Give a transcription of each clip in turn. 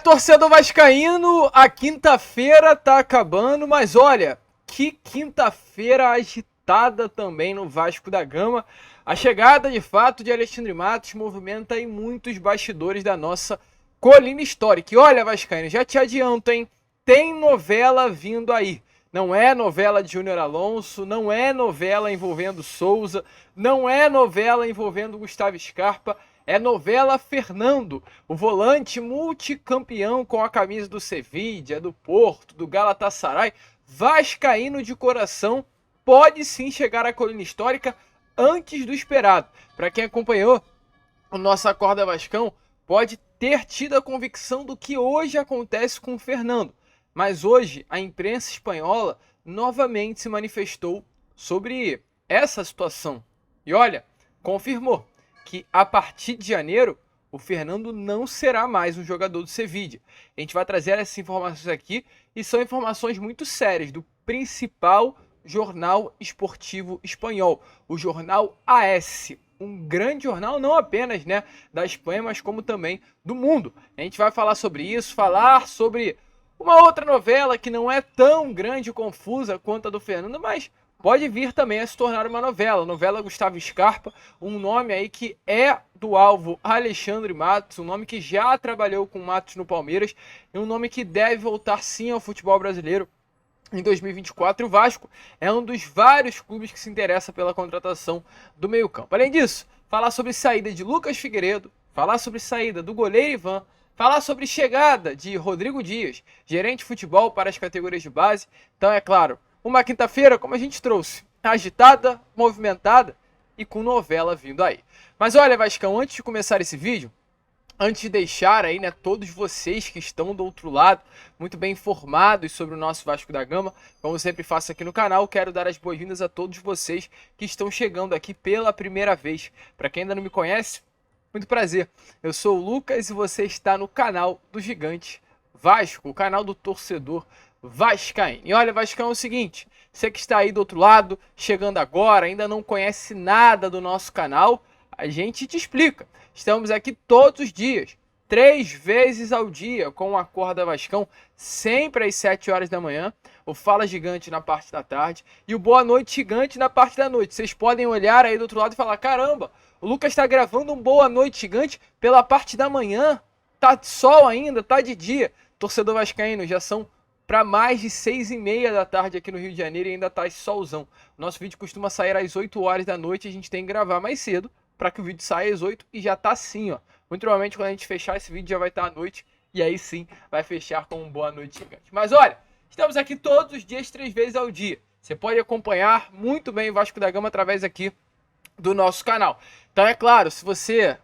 Torcedor vascaíno, a quinta-feira tá acabando, mas olha, que quinta-feira agitada também no Vasco da Gama. A chegada, de fato, de Alexandre Matos movimenta aí muitos bastidores da nossa colina histórica. E olha, vascaíno, já te adianto, hein? Tem novela vindo aí. Não é novela de Júnior Alonso, não é novela envolvendo Souza, não é novela envolvendo Gustavo Scarpa, é novela Fernando, o volante multicampeão com a camisa do Sevilla, do Porto, do Galatasaray, vascaíno de coração, pode sim chegar à colina histórica antes do esperado. Para quem acompanhou o nosso Acorda Vascão, pode ter tido a convicção do que hoje acontece com o Fernando. Mas hoje a imprensa espanhola novamente se manifestou sobre essa situação. E olha, confirmou que a partir de janeiro o Fernando não será mais um jogador do Sevilla. A gente vai trazer essas informações aqui e são informações muito sérias do principal jornal esportivo espanhol, o jornal AS, um grande jornal não apenas, né, da Espanha, mas como também do mundo. A gente vai falar sobre isso, falar sobre uma outra novela que não é tão grande e confusa quanto a do Fernando, mas pode vir também a se tornar uma novela. Novela Gustavo Scarpa, um nome aí que é do alvo Alexandre Matos, um nome que já trabalhou com Matos no Palmeiras e um nome que deve voltar sim ao futebol brasileiro em 2024. O Vasco é um dos vários clubes que se interessa pela contratação do meio-campo. Além disso, falar sobre saída de Lucas Figueiredo, falar sobre saída do goleiro Ivan, falar sobre chegada de Rodrigo Dias, gerente de futebol para as categorias de base. Então, é claro, uma quinta-feira, como a gente trouxe, agitada, movimentada e com novela vindo aí. Mas olha, Vascão, antes de começar esse vídeo, antes de deixar aí, né, todos vocês que estão do outro lado muito bem informados sobre o nosso Vasco da Gama, como eu sempre faço aqui no canal, quero dar as boas-vindas a todos vocês que estão chegando aqui pela primeira vez. Para quem ainda não me conhece, muito prazer. Eu sou o Lucas e você está no canal do Gigante Vasco, o canal do torcedor vascaíno. E olha, Vascão, é o seguinte, você que está aí do outro lado, chegando agora, ainda não conhece nada do nosso canal, a gente te explica. Estamos aqui todos os dias, 3 vezes ao dia, com o Acorda Vascão, sempre às 7 horas da manhã, o Fala Gigante na parte da tarde e o Boa Noite Gigante na parte da noite. Vocês podem olhar aí do outro lado e falar, caramba, o Lucas está gravando um Boa Noite Gigante pela parte da manhã, tá de sol ainda, tá de dia. Torcedor vascaíno, já são para mais de 6h30 da tarde aqui no Rio de Janeiro e ainda tá solzão. Nosso vídeo costuma sair às 8 horas da noite, a gente tem que gravar mais cedo para que o vídeo saia às 8 e já tá assim, ó. Muito provavelmente quando a gente fechar esse vídeo já vai estar à noite e aí sim vai fechar com um Boa Noite Gigante. Mas olha, estamos aqui todos os dias, 3 vezes ao dia. Você pode acompanhar muito bem o Vasco da Gama através aqui do nosso canal. Então é claro, se você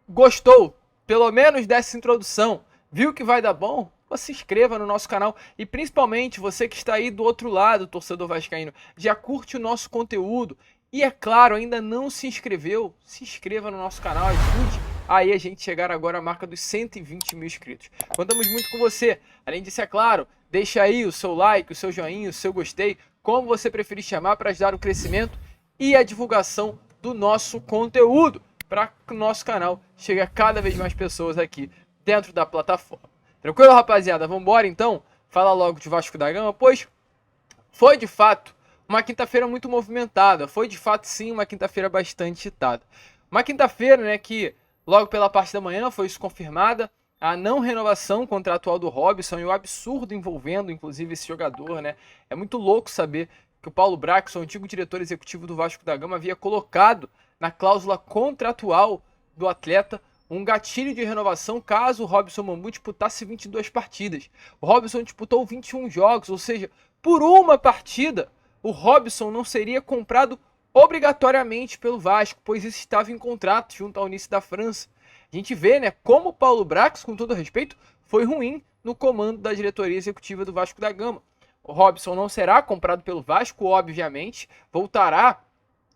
gostou, pelo menos dessa introdução, viu que vai dar bom, se inscreva no nosso canal e principalmente você que está aí do outro lado, torcedor vascaíno, já curte o nosso conteúdo e é claro, ainda não se inscreveu, se inscreva no nosso canal, ajude aí a gente chegar agora à marca dos 120 mil inscritos. Contamos muito com você. Além disso, é claro, deixa aí o seu like, o seu joinha, o seu gostei, como você preferir chamar, para ajudar o crescimento e a divulgação do nosso conteúdo, para que o nosso canal chegue a cada vez mais pessoas aqui dentro da plataforma. Tranquilo, rapaziada? Vamos embora então? Fala logo de Vasco da Gama, pois foi de fato uma quinta-feira muito movimentada, foi de fato sim uma quinta-feira bastante agitada. Uma quinta-feira, né, que logo pela parte da manhã foi isso confirmada, a não renovação contratual do Robson e o absurdo envolvendo inclusive esse jogador, né? É muito louco saber que o Paulo Brax, o antigo diretor executivo do Vasco da Gama, havia colocado na cláusula contratual do atleta um gatilho de renovação caso o Robson Mambu disputasse 22 partidas. O Robson disputou 21 jogos, ou seja, por uma partida, o Robson não seria comprado obrigatoriamente pelo Vasco, pois isso estava em contrato junto ao Nice da França. A gente vê, né, como o Paulo Brax, com todo respeito, foi ruim no comando da diretoria executiva do Vasco da Gama. O Robson não será comprado pelo Vasco, obviamente, voltará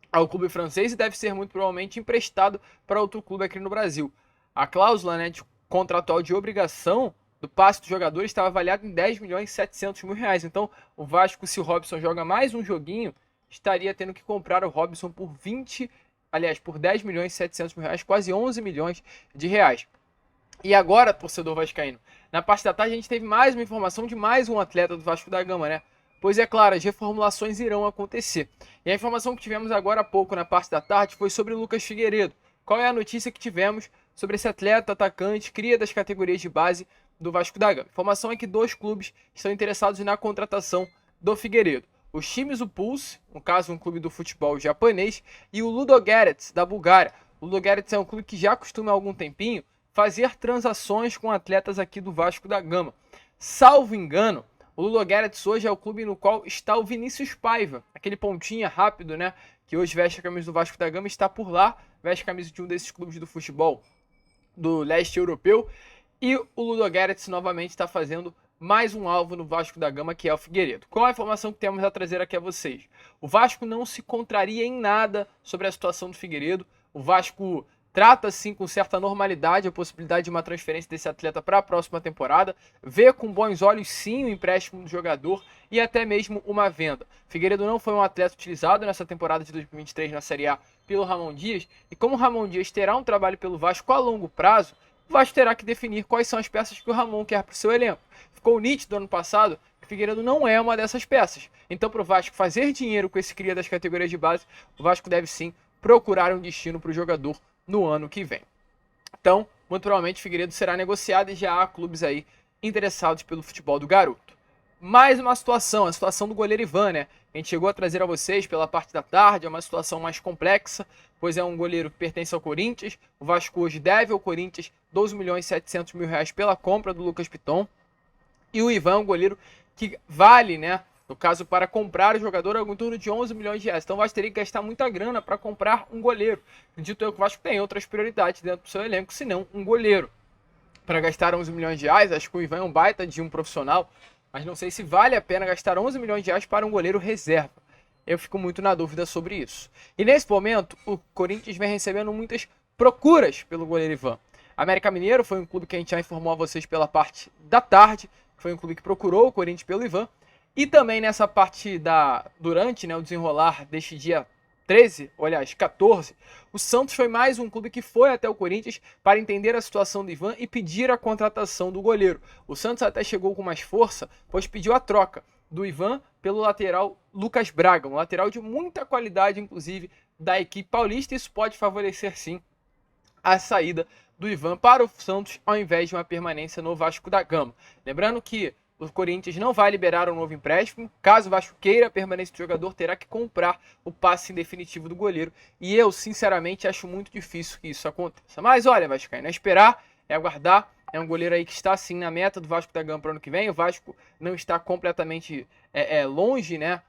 ao clube francês e deve ser muito provavelmente emprestado para outro clube aqui no Brasil. A cláusula, né, de contratual de obrigação do passe do jogador estava avaliada em 10 milhões e 700 mil reais. Então, o Vasco, se o Robson joga mais um joguinho, estaria tendo que comprar o Robson por por 10 milhões e 700 mil reais, quase 11 milhões de reais. E agora, torcedor vascaíno, na parte da tarde a gente teve mais uma informação de mais um atleta do Vasco da Gama, né? Pois é claro, as reformulações irão acontecer. E a informação que tivemos agora há pouco na parte da tarde foi sobre o Lucas Figueiredo. Qual é a notícia que tivemos sobre esse atleta atacante, cria das categorias de base do Vasco da Gama? A informação é que 2 clubes estão interessados na contratação do Figueiredo. Os Chimizu Pulse, no caso um clube do futebol japonês, e o Ludogorets, da Bulgária. O Ludogorets é um clube que já costuma há algum tempinho fazer transações com atletas aqui do Vasco da Gama. Salvo engano, o Ludogorets hoje é o clube no qual está o Vinícius Paiva, aquele pontinha rápido, né, que hoje veste a camisa do Vasco da Gama, está por lá, veste a camisa de um desses clubes do futebol do leste europeu, e o Ludogorets novamente está fazendo mais um alvo no Vasco da Gama, que é o Figueiredo. Qual a informação que temos a trazer aqui a vocês? O Vasco não se contraria em nada sobre a situação do Figueiredo. O Vasco trata, sim, com certa normalidade a possibilidade de uma transferência desse atleta para a próxima temporada, vê com bons olhos, sim, o empréstimo do jogador e até mesmo uma venda. Figueiredo não foi um atleta utilizado nessa temporada de 2023 na Série A pelo Ramon Dias, e como o Ramon Dias terá um trabalho pelo Vasco a longo prazo, o Vasco terá que definir quais são as peças que o Ramon quer para o seu elenco. Ficou nítido ano passado que o Figueiredo não é uma dessas peças. Então, para o Vasco fazer dinheiro com esse cria das categorias de base, o Vasco deve sim procurar um destino para o jogador no ano que vem. Então, muito provavelmente, Figueiredo será negociado e já há clubes aí interessados pelo futebol do garoto. Mais uma situação, a situação do goleiro Ivan, né? A gente chegou a trazer a vocês pela parte da tarde, é uma situação mais complexa, pois é um goleiro que pertence ao Corinthians. O Vasco hoje deve ao Corinthians 12 milhões e 700 mil reais pela compra do Lucas Piton. E o Ivan é um goleiro que vale, né? No caso, para comprar o jogador, é em torno de 11 milhões de reais. Então o Vasco teria que gastar muita grana para comprar um goleiro. Acredito eu que o Vasco tem outras prioridades dentro do seu elenco, senão um goleiro. Para gastar 11 milhões de reais, acho que o Ivan é um baita de um profissional, mas não sei se vale a pena gastar 11 milhões de reais para um goleiro reserva. Eu fico muito na dúvida sobre isso. E nesse momento, o Corinthians vem recebendo muitas procuras pelo goleiro Ivan. América Mineiro foi um clube que a gente já informou a vocês pela parte da tarde, foi um clube que procurou o Corinthians pelo Ivan. E também nessa parte durante, né, o desenrolar deste dia 13, ou aliás, 14, o Santos foi mais um clube que foi até o Corinthians para entender a situação do Ivan e pedir a contratação do goleiro. O Santos até chegou com mais força, pois pediu a troca do Ivan pelo lateral Lucas Braga, um lateral de muita qualidade, inclusive, da equipe paulista. Isso pode favorecer, sim, a saída do Ivan para o Santos, ao invés de uma permanência no Vasco da Gama. Lembrando que o Corinthians não vai liberar um novo empréstimo. Caso o Vasco queira a permanência do jogador, terá que comprar o passe em definitivo do goleiro. E eu, sinceramente, acho muito difícil que isso aconteça. Mas olha, Vascaíno, é esperar, é aguardar. É um goleiro aí que está, sim, na meta do Vasco da Gama para o ano que vem. O Vasco não está completamente longe, né?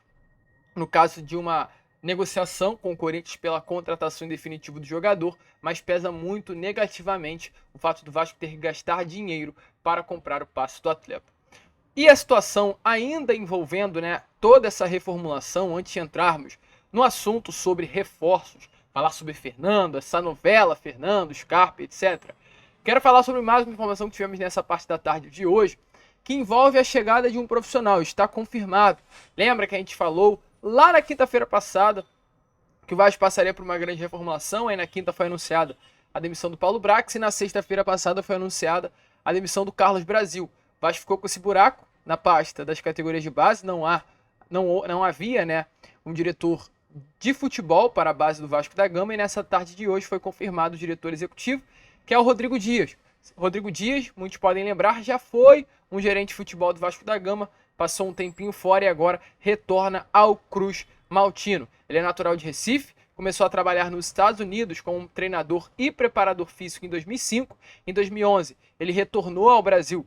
No caso de uma negociação com o Corinthians pela contratação em definitivo do jogador, mas pesa muito negativamente o fato do Vasco ter que gastar dinheiro para comprar o passe do atleta. E a situação ainda envolvendo, né, toda essa reformulação, antes de entrarmos no assunto sobre reforços, falar sobre Fernando, essa novela Fernando, Scarpa, etc. Quero falar sobre mais uma informação que tivemos nessa parte da tarde de hoje, que envolve a chegada de um profissional, está confirmado. Lembra que a gente falou lá na quinta-feira passada que o Vasco passaria por uma grande reformulação, aí na quinta foi anunciada a demissão do Paulo Brax e na sexta-feira passada foi anunciada a demissão do Carlos Brasil. O Vasco ficou com esse buraco na pasta das categorias de base, não havia, né, um diretor de futebol para a base do Vasco da Gama, e nessa tarde de hoje foi confirmado o diretor executivo, que é o Rodrigo Dias. Rodrigo Dias, muitos podem lembrar, já foi um gerente de futebol do Vasco da Gama, passou um tempinho fora e agora retorna ao Cruz Maltino. Ele é natural de Recife, começou a trabalhar nos Estados Unidos como treinador e preparador físico em 2005. Em 2011, ele retornou ao Brasil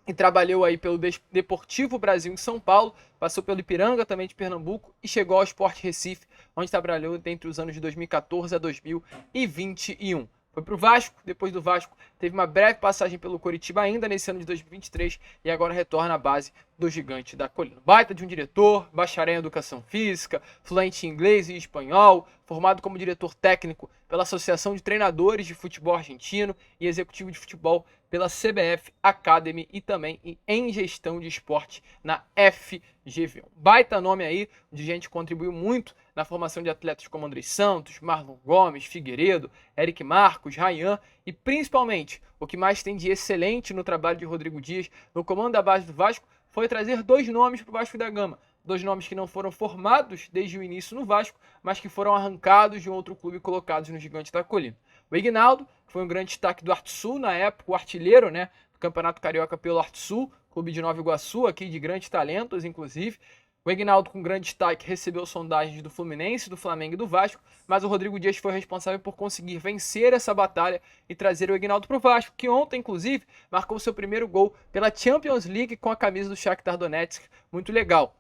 e trabalhou aí pelo Deportivo Brasil em São Paulo, passou pelo Ipiranga também de Pernambuco e chegou ao Sport Recife, onde trabalhou entre os anos de 2014 a 2021. Foi para o Vasco, depois do Vasco teve uma breve passagem pelo Coritiba ainda nesse ano de 2023 e agora retorna à base do Gigante da Colina. Baita de um diretor, bacharel em Educação Física, fluente em inglês e espanhol, formado como diretor técnico pela Associação de Treinadores de Futebol Argentino e executivo de futebol pela CBF Academy e também em gestão de esporte na FGV. Um baita nome aí, de gente que contribuiu muito na formação de atletas como Andrés Santos, Marlon Gomes, Figueiredo, Eric Marcos, Ryan e principalmente o que mais tem de excelente no trabalho de Rodrigo Dias no comando da base do Vasco foi trazer dois nomes para o Vasco da Gama. Dois nomes que não foram formados desde o início no Vasco, mas que foram arrancados de um outro clube e colocados no Gigante da Colina. O Ignaldo foi um grande destaque do Artsul na época, o artilheiro, né, do Campeonato Carioca pelo Artsul, clube de Nova Iguaçu, aqui de grandes talentos, inclusive. O Ignaldo, com grande destaque, recebeu sondagens do Fluminense, do Flamengo e do Vasco, mas o Rodrigo Dias foi responsável por conseguir vencer essa batalha e trazer o Ignaldo para o Vasco, que ontem, inclusive, marcou seu primeiro gol pela Champions League com a camisa do Shakhtar Donetsk. Muito legal.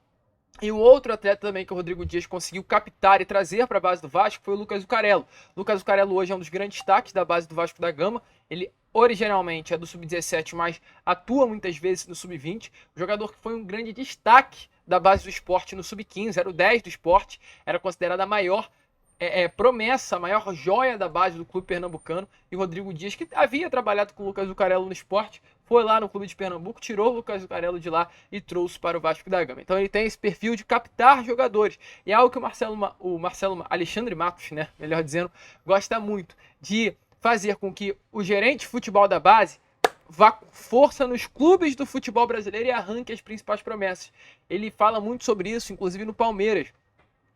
E o outro atleta também que o Rodrigo Dias conseguiu captar e trazer para a base do Vasco foi o Lucas Zucarello. O Lucas Zucarello hoje é um dos grandes destaques da base do Vasco da Gama. Ele originalmente é do Sub-17, mas atua muitas vezes no Sub-20. O jogador que foi um grande destaque da base do esporte no Sub-15, era o 10 do esporte, era considerada a maior promessa, a maior joia da base do clube pernambucano. E o Rodrigo Dias, que havia trabalhado com o Lucas Zucarello no esporte, foi lá no clube de Pernambuco, tirou o Lucas Zucarello de lá e trouxe para o Vasco da Gama. Então ele tem esse perfil de captar jogadores. E é algo que o Alexandre Matos, né, melhor dizendo, gosta muito de fazer com que o gerente de futebol da base vá com força nos clubes do futebol brasileiro e arranque as principais promessas. Ele fala muito sobre isso, inclusive no Palmeiras,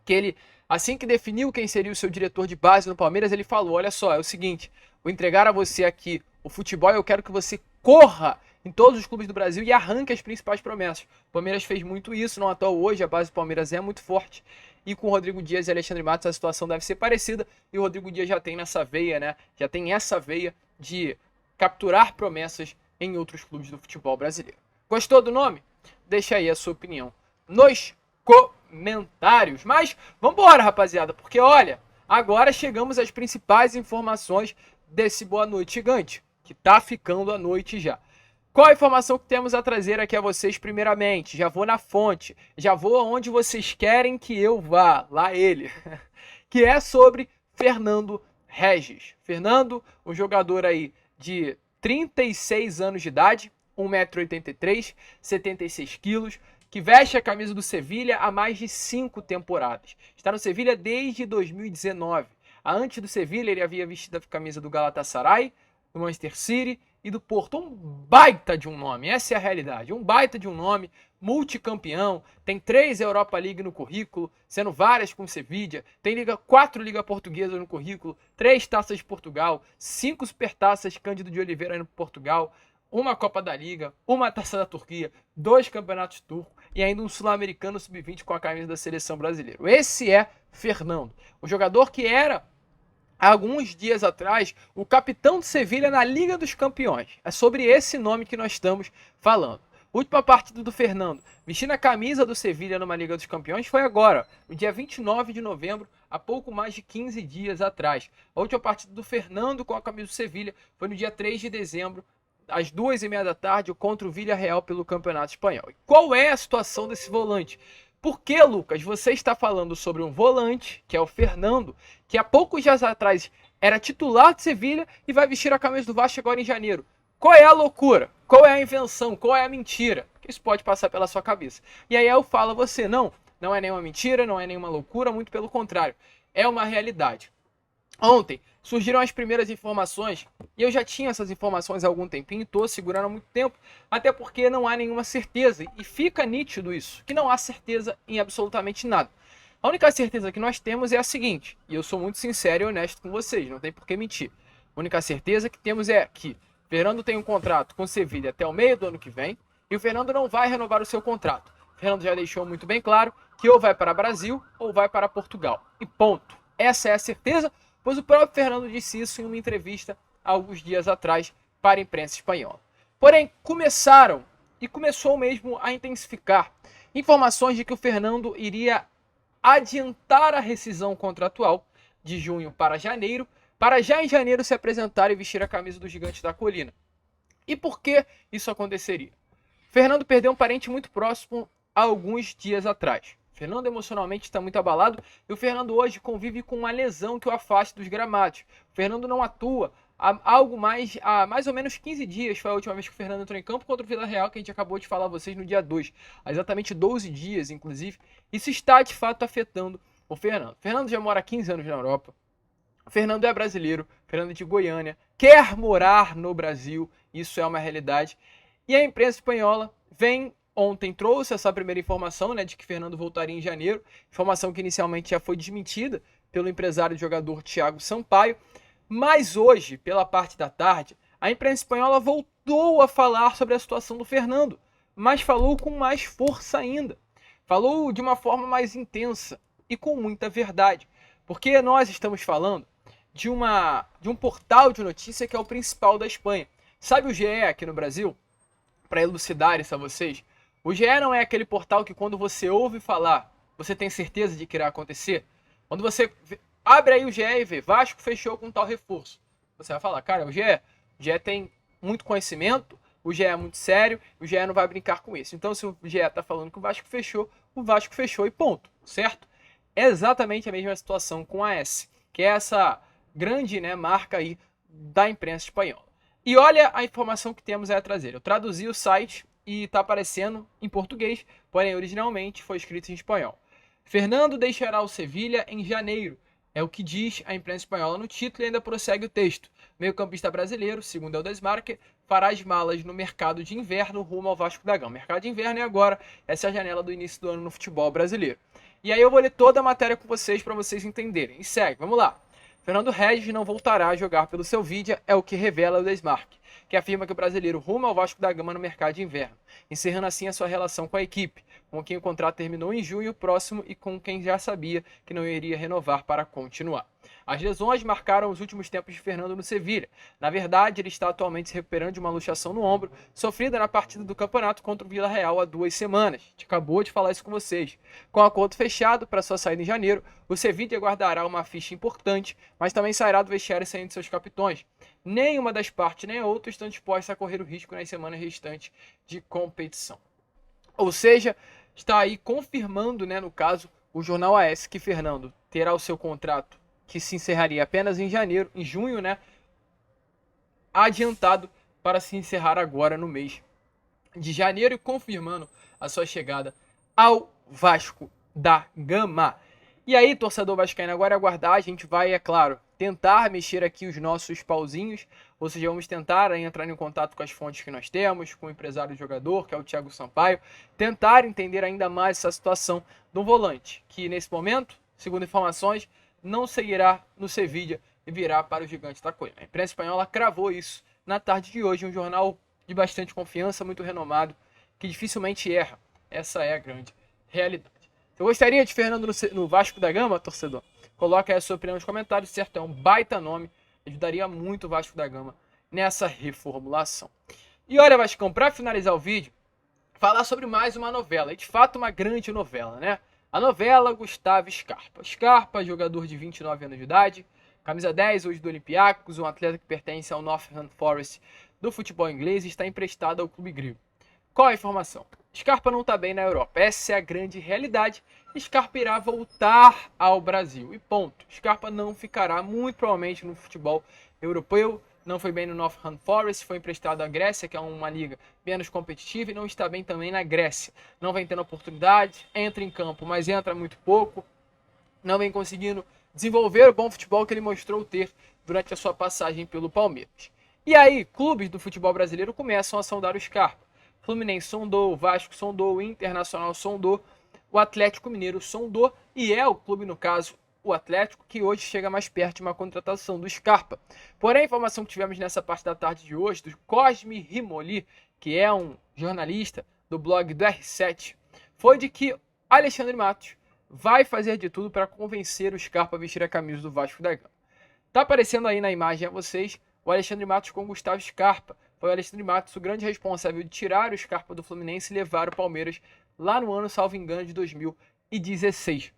que ele, assim que definiu quem seria o seu diretor de base no Palmeiras, ele falou, olha só, é o seguinte, vou entregar a você aqui o futebol e eu quero que você corra em todos os clubes do Brasil e arranque as principais promessas. O Palmeiras fez muito isso, não à toa hoje a base do Palmeiras é muito forte. E com o Rodrigo Dias e Alexandre Matos a situação deve ser parecida. E o Rodrigo Dias já tem nessa veia, né? Já tem essa veia de capturar promessas em outros clubes do futebol brasileiro. Gostou do nome? Deixa aí a sua opinião nos comentários. Mas vambora, rapaziada, porque olha, agora chegamos às principais informações desse Boa Noite Gigante, que tá ficando à noite já. Qual a informação que temos a trazer aqui a vocês primeiramente? Já vou na fonte, já vou aonde vocês querem que eu vá, lá ele, que é sobre Fernando Regis. Fernando, um jogador aí de 36 anos de idade, 1,83 m, 76 quilos, que veste a camisa do Sevilha há mais de 5 temporadas. Está no Sevilha desde 2019. Antes do Sevilha, ele havia vestido a camisa do Galatasaray, do Manchester City e do Porto. Um baita de um nome, essa é a realidade. Um baita de um nome, multicampeão, tem 3 Europa League no currículo, sendo várias com o Sevilla, tem 4 Liga Portuguesa no currículo, 3 Taças de Portugal, 5 Supertaças Cândido de Oliveira no Portugal, uma Copa da Liga, uma Taça da Turquia, 2 Campeonatos Turcos e ainda um Sul-Americano Sub-20 com a camisa da Seleção Brasileira. Esse é Fernando, o jogador que era, há alguns dias atrás, o capitão do Sevilha na Liga dos Campeões. É sobre esse nome que nós estamos falando. Última partida do Fernando, vestindo a camisa do Sevilha numa Liga dos Campeões, foi agora, no dia 29 de novembro, há pouco mais de 15 dias atrás. A última partida do Fernando com a camisa do Sevilha foi no dia 3 de dezembro, às 2h30 da tarde, contra o Villarreal pelo Campeonato Espanhol. E qual é a situação desse volante? Por que, Lucas, você está falando sobre um volante, que é o Fernando, que há poucos dias atrás era titular de Sevilha e vai vestir a camisa do Vasco agora em janeiro? Qual é a loucura? Qual é a invenção? Qual é a mentira? Isso pode passar pela sua cabeça. E aí eu falo a você, não é nenhuma mentira, não é nenhuma loucura, muito pelo contrário, é uma realidade. Ontem surgiram as primeiras informações, e eu já tinha essas informações há algum tempinho, estou segurando há muito tempo, até porque não há nenhuma certeza, e fica nítido isso, que não há certeza em absolutamente nada. A única certeza que nós temos é a seguinte, e eu sou muito sincero e honesto com vocês, não tem por que mentir. A única certeza que temos é que Fernando tem um contrato com o Sevilha até o meio do ano que vem, e o Fernando não vai renovar o seu contrato. O Fernando já deixou muito bem claro que ou vai para o Brasil ou vai para Portugal, e ponto. Essa é a certeza, pois o próprio Fernando disse isso em uma entrevista há alguns dias atrás para a imprensa espanhola. Porém, começou mesmo a intensificar informações de que o Fernando iria adiantar a rescisão contratual de junho para janeiro, para já em janeiro se apresentar e vestir a camisa do Gigante da Colina. E por que isso aconteceria? Fernando perdeu um parente muito próximo há alguns dias atrás. Fernando emocionalmente está muito abalado e o Fernando hoje convive com uma lesão que o afaste dos gramados. O Fernando não atua há mais ou menos 15 dias foi a última vez que o Fernando entrou em campo contra o Vila Real, que a gente acabou de falar a vocês no dia 2. Há exatamente 12 dias, inclusive. Isso está, de fato, afetando o Fernando. O Fernando já mora há 15 anos na Europa. O Fernando é brasileiro, Fernando é de Goiânia, quer morar no Brasil, isso é uma realidade. E a imprensa espanhola ontem trouxe essa primeira informação, né, de que Fernando voltaria em janeiro, informação que inicialmente já foi desmentida pelo empresário e jogador Thiago Sampaio, mas hoje, pela parte da tarde, a imprensa espanhola voltou a falar sobre a situação do Fernando, mas falou com mais força ainda. Falou de uma forma mais intensa e com muita verdade, porque nós estamos falando de um portal de notícia que é o principal da Espanha. Sabe o GE aqui no Brasil? Para elucidar isso a vocês, o GE não é aquele portal que quando você ouve falar, você tem certeza de que irá acontecer? Quando você abre aí o GE e vê, Vasco fechou com tal reforço. Você vai falar, cara, o GE tem muito conhecimento, o GE é muito sério, o GE não vai brincar com isso. Então se o GE está falando que o Vasco fechou e ponto, certo? É exatamente a mesma situação com a S, que é essa grande, né, marca aí da imprensa espanhola. E olha a informação que temos aí a trazer. Eu traduzi o site e está aparecendo em português, porém originalmente foi escrito em espanhol. Fernando deixará o Sevilha em janeiro, é o que diz a imprensa espanhola no título e ainda prossegue o texto. Meio-campista brasileiro, segundo o Desmarque, fará as malas no mercado de inverno rumo ao Vasco da Gama. Mercado de inverno é agora, essa é a janela do início do ano no futebol brasileiro. E aí eu vou ler toda a matéria com vocês para vocês entenderem. E segue, vamos lá. Fernando Regis não voltará a jogar pelo Sevilha, é o que revela o Desmarque, que afirma que o brasileiro rumo ao Vasco da Gama no mercado de inverno, encerrando assim a sua relação com a equipe, com quem o contrato terminou em junho próximo e com quem já sabia que não iria renovar para continuar. As lesões marcaram os últimos tempos de Fernando no Sevilha. Na verdade, ele está atualmente se recuperando de uma luxação no ombro, sofrida na partida do campeonato contra o Vila Real há 2 semanas. A gente acabou de falar isso com vocês. Com o acordo fechado para sua saída em janeiro, o Sevilha guardará uma ficha importante, mas também sairá do vestiário sem de seus capitões. Nenhuma das partes nem a outra estão dispostas a correr o risco nas semanas restantes de competição. Ou seja, está aí confirmando, né, no caso, o jornal AS, que Fernando terá o seu contrato, que se encerraria apenas em junho, né, adiantado para se encerrar agora no mês de janeiro, confirmando a sua chegada ao Vasco da Gama. E aí, torcedor vascaíno, agora é aguardar, a gente vai, é claro, tentar mexer aqui os nossos pauzinhos, ou seja, vamos tentar entrar em contato com as fontes que nós temos, com o empresário do jogador, que é o Thiago Sampaio, tentar entender ainda mais essa situação do volante, que nesse momento, segundo informações, não seguirá no Sevilha e virá para o Gigante da Colina. A imprensa espanhola cravou isso na tarde de hoje, um jornal de bastante confiança, muito renomado, que dificilmente erra. Essa é a grande realidade. Eu gostaria de Fernando no Vasco da Gama, torcedor? Coloca aí a sua opinião nos comentários, certo? É um baita nome, ajudaria muito o Vasco da Gama nessa reformulação. E olha, Vascão, para finalizar o vídeo, falar sobre mais uma novela, e de fato uma grande novela, né? A novela Gustavo Scarpa. Scarpa, jogador de 29 anos de idade, camisa 10 hoje do Olympiacos, um atleta que pertence ao Nottingham Forest do futebol inglês e está emprestado ao clube grego. Qual a informação? Scarpa não está bem na Europa, essa é a grande realidade. Scarpa irá voltar ao Brasil e ponto. Scarpa não ficará muito provavelmente no futebol europeu, não foi bem no Nottingham Forest, foi emprestado à Grécia, que é uma liga menos competitiva, e não está bem também na Grécia. Não vem tendo oportunidade, entra em campo, mas entra muito pouco, não vem conseguindo desenvolver o bom futebol que ele mostrou ter durante a sua passagem pelo Palmeiras. E aí, clubes do futebol brasileiro começam a sondar o Scarpa. Fluminense sondou, o Vasco sondou, o Internacional sondou, o Atlético Mineiro sondou, e é o clube, no caso, o Atlético, que hoje chega mais perto de uma contratação do Scarpa. Porém, a informação que tivemos nessa parte da tarde de hoje, do Cosme Rimoli, que é um jornalista do blog do R7, foi de que Alexandre Matos vai fazer de tudo para convencer o Scarpa a vestir a camisa do Vasco da Gama. Tá aparecendo aí na imagem a vocês o Alexandre Matos com o Gustavo Scarpa. Foi o Alexandre Matos o grande responsável de tirar o Scarpa do Fluminense e levar o Palmeiras lá no ano, salvo engano, de 2016.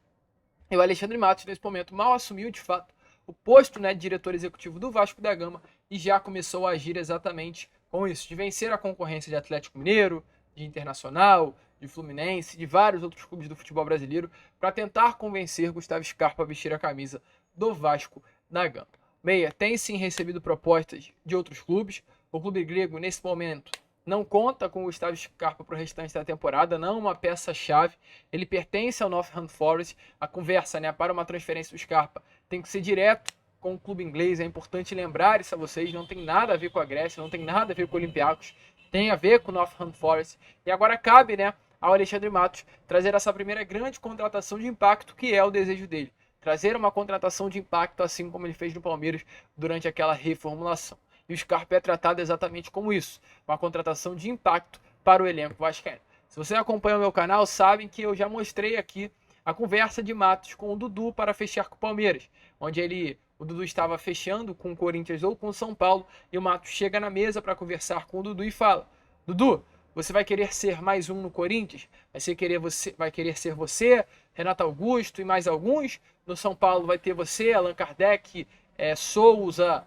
E o Alexandre Matos, nesse momento, mal assumiu, de fato, o posto, né, de diretor executivo do Vasco da Gama e já começou a agir exatamente com isso, de vencer a concorrência de Atlético Mineiro, de Internacional, de Fluminense, de vários outros clubes do futebol brasileiro, para tentar convencer Gustavo Scarpa a vestir a camisa do Vasco da Gama. meia tem sim recebido propostas de outros clubes. O clube grego, nesse momento, não conta com o Gustavo Scarpa para o restante da temporada, não uma peça-chave. Ele pertence ao Nottingham Forest. A conversa, né, para uma transferência do Scarpa tem que ser direto com o clube inglês. É importante lembrar isso a vocês. Não tem nada a ver com a Grécia, não tem nada a ver com o Olympiacos. Tem a ver com o Nottingham Forest. E agora cabe, né, ao Alexandre Matos trazer essa primeira grande contratação de impacto, que é o desejo dele. Trazer uma contratação de impacto, assim como ele fez no Palmeiras durante aquela reformulação. E o Scarpa é tratado exatamente como isso, uma contratação de impacto para o elenco vascaíno. Se você acompanha o meu canal, sabem que eu já mostrei aqui a conversa de Matos com o Dudu para fechar com o Palmeiras, onde o Dudu estava fechando com o Corinthians ou com o São Paulo, e o Matos chega na mesa para conversar com o Dudu e fala: Dudu, você vai querer ser mais um no Corinthians? Vai querer ser você, Renato Augusto e mais alguns? No São Paulo vai ter você, Allan Kardec, Souza,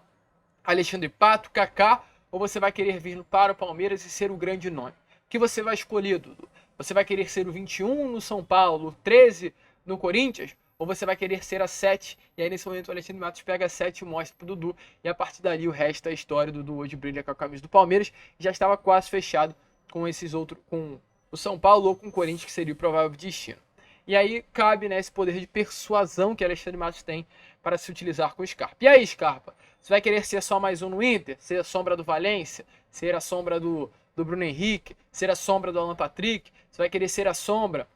Alexandre Pato, Kaká, ou você vai querer vir para o Palmeiras e ser o grande nome? O que você vai escolher, Dudu? Você vai querer ser o 21 no São Paulo, o 13 no Corinthians? Ou você vai querer ser a 7? E aí nesse momento o Alexandre Matos pega a 7 e mostra pro Dudu. E a partir dali o resto é a história. Do Dudu hoje brilha com a camisa do Palmeiras. Já estava quase fechado com esses outros, com o São Paulo ou com o Corinthians, que seria o provável destino. E aí cabe, né, esse poder de persuasão que Alexandre Matos tem para se utilizar com o Scarpa. E aí, Scarpa, você vai querer ser só mais um no Inter? Ser a sombra do Valência? Ser a sombra do Bruno Henrique? Ser a sombra do Alan Patrick? Você vai querer ser a sombra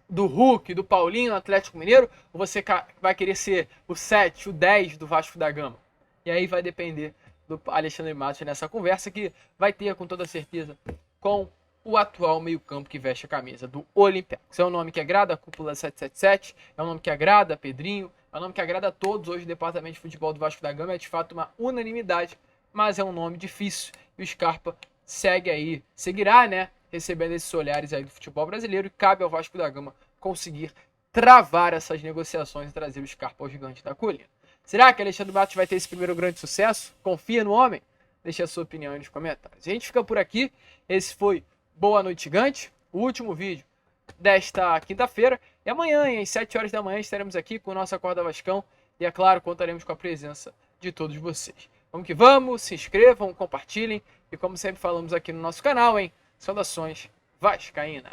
do Hulk, do Paulinho no Atlético Mineiro? Ou você vai querer ser o 7, o 10 do Vasco da Gama? E aí vai depender do Alexandre Matos nessa conversa, que vai ter com toda certeza com o atual meio-campo que veste a camisa do Olympiacos. É um nome que agrada a cúpula 777, é um nome que agrada a Pedrinho, é um nome que agrada a todos hoje do departamento de futebol do Vasco da Gama. É de fato uma unanimidade, mas é um nome difícil. E o Scarpa seguirá, né, recebendo esses olhares aí do futebol brasileiro, e cabe ao Vasco da Gama conseguir travar essas negociações e trazer o Scarpa ao gigante da colina. Será que Alexandre Matos vai ter esse primeiro grande sucesso? Confia no homem? Deixe a sua opinião aí nos comentários. A gente fica por aqui. Esse foi Boa Noite Gigante, o último vídeo desta quinta-feira. E amanhã, às 7 horas da manhã, estaremos aqui com o nosso Acorda Vascão. E é claro, contaremos com a presença de todos vocês. Vamos que vamos, se inscrevam, compartilhem. E como sempre falamos aqui no nosso canal, saudações vascaínas.